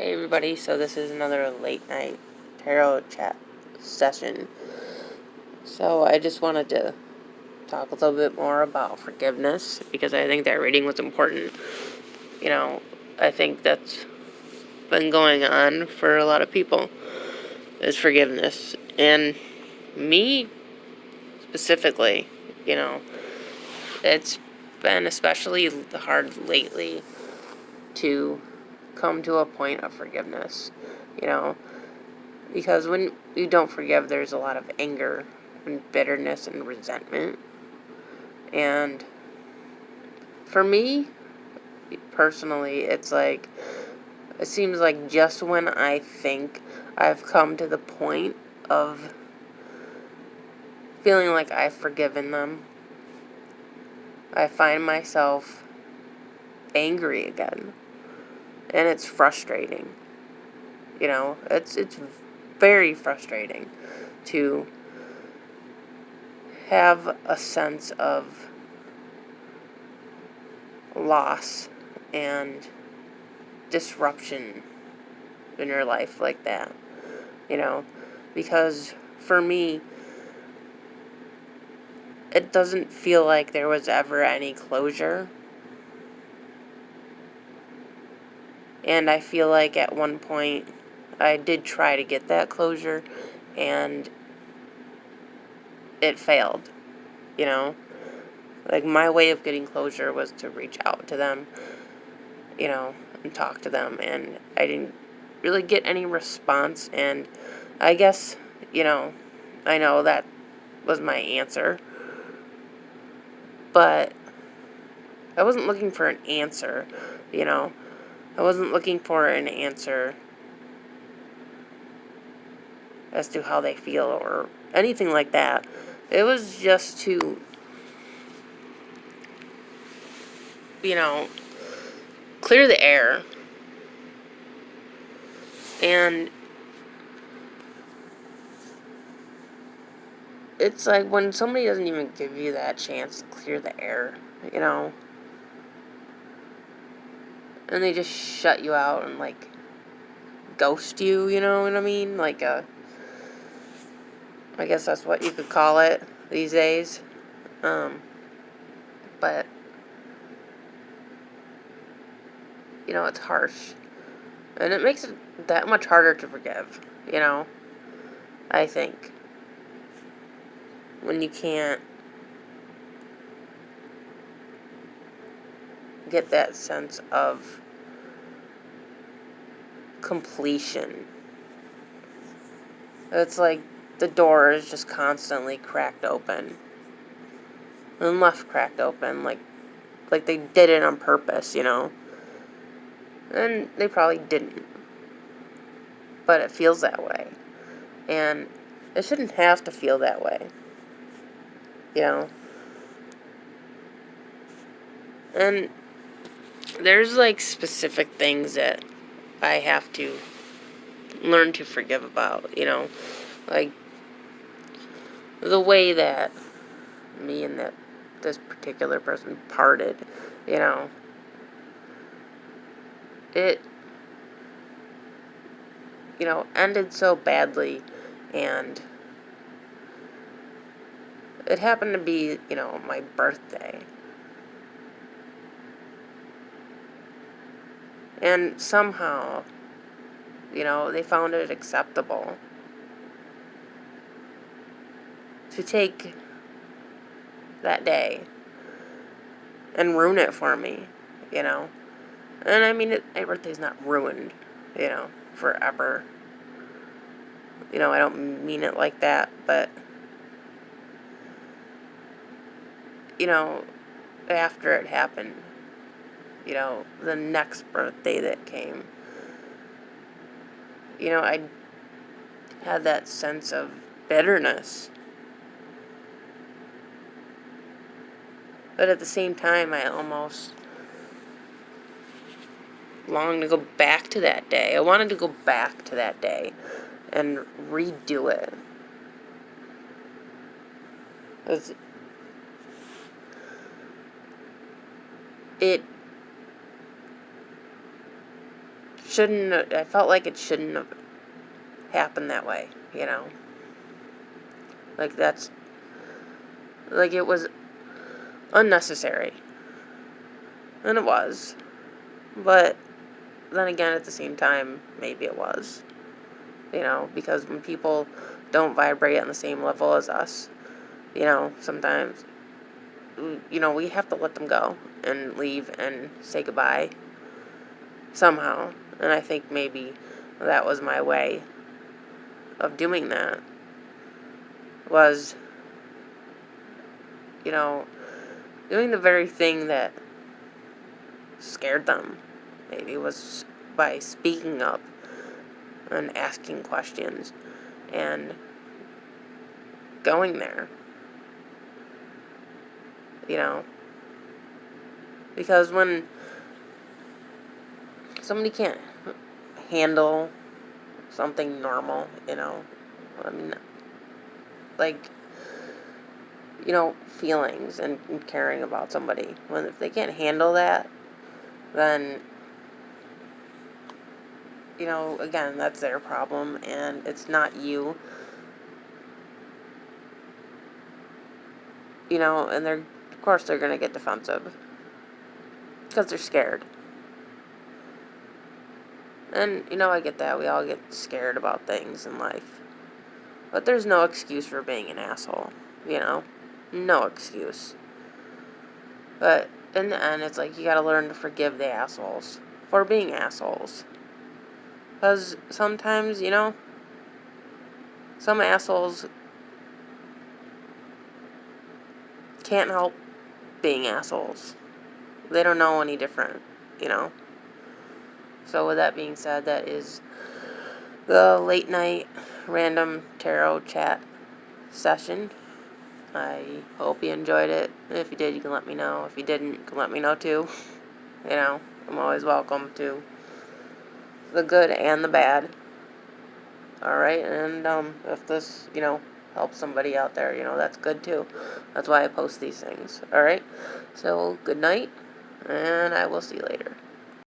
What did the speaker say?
Hey everybody, so this is another late night tarot chat session. So I just wanted to talk a little bit more about forgiveness because I think that reading was important. I think that's been going on for a lot of people is forgiveness. And me specifically, it's been especially hard lately to come to a point of forgiveness, because when you don't forgive, there's a lot of anger and bitterness and resentment. And for me, personally, it seems like just when I think I've come to the point of feeling like I've forgiven them, I find myself angry again. And it's frustrating. It's very frustrating to have a sense of loss and disruption in your life like that, because for me, it doesn't feel like there was ever any closure. And I feel like at one point I did try to get that closure and it failed, Like my way of getting closure was to reach out to them, and talk to them, and I didn't really get any response. And I guess, I know that was my answer, but I wasn't looking for an answer, I wasn't looking for an answer as to how they feel or anything like that. It was just to, clear the air. And it's like when somebody doesn't even give you that chance to clear the air, and they just shut you out and, ghost you, you know what I mean? I guess that's what you could call it these days. But, it's harsh. And it makes it that much harder to forgive, I think. When you can't get that sense of completion. It's like the door is just constantly cracked open. And left cracked open, like they did it on purpose, And they probably didn't. But it feels that way. And it shouldn't have to feel that way. And there's specific things that I have to learn to forgive about, Like the way that me and this particular person parted, It ended so badly, and it happened to be, my birthday. And somehow, they found it acceptable to take that day and ruin it for me, And I mean, my birthday's not ruined, forever. I don't mean it like that, but, after it happened, the next birthday that came, I had that sense of bitterness. But at the same time, I almost longed to go back to that day. I wanted to go back to that day and redo it. It I felt like it shouldn't have happened that way, you know? Like, it was unnecessary. And it was. But then again, at the same time, maybe it was. You know, because when people don't vibrate on the same level as us, you know, sometimes, you know, we have to let them go and leave and say goodbye somehow. And I think maybe that was my way of doing that, was, you know, doing the very thing that scared them. Maybe was by speaking up and asking questions and going there. You know, because when somebody can't handle something normal, you know, I mean, like, you know, feelings and caring about somebody, if they can't handle that, then, you know, again, that's their problem, and it's not you. You know, and of course they're going to get defensive, because they're scared. And, you know, I get that. We all get scared about things in life. But there's no excuse for being an asshole, you know? No excuse. But in the end, it's like you gotta learn to forgive the assholes for being assholes. Because sometimes, you know, some assholes can't help being assholes. They don't know any different, you know? So with that being said, that is the late night random tarot chat session. I hope you enjoyed it. If you did, you can let me know. If you didn't, you can let me know too. You know, I'm always welcome to the good and the bad. Alright, and if this, you know, helps somebody out there, you know, that's good too. That's why I post these things. Alright, so good night, and I will see you later.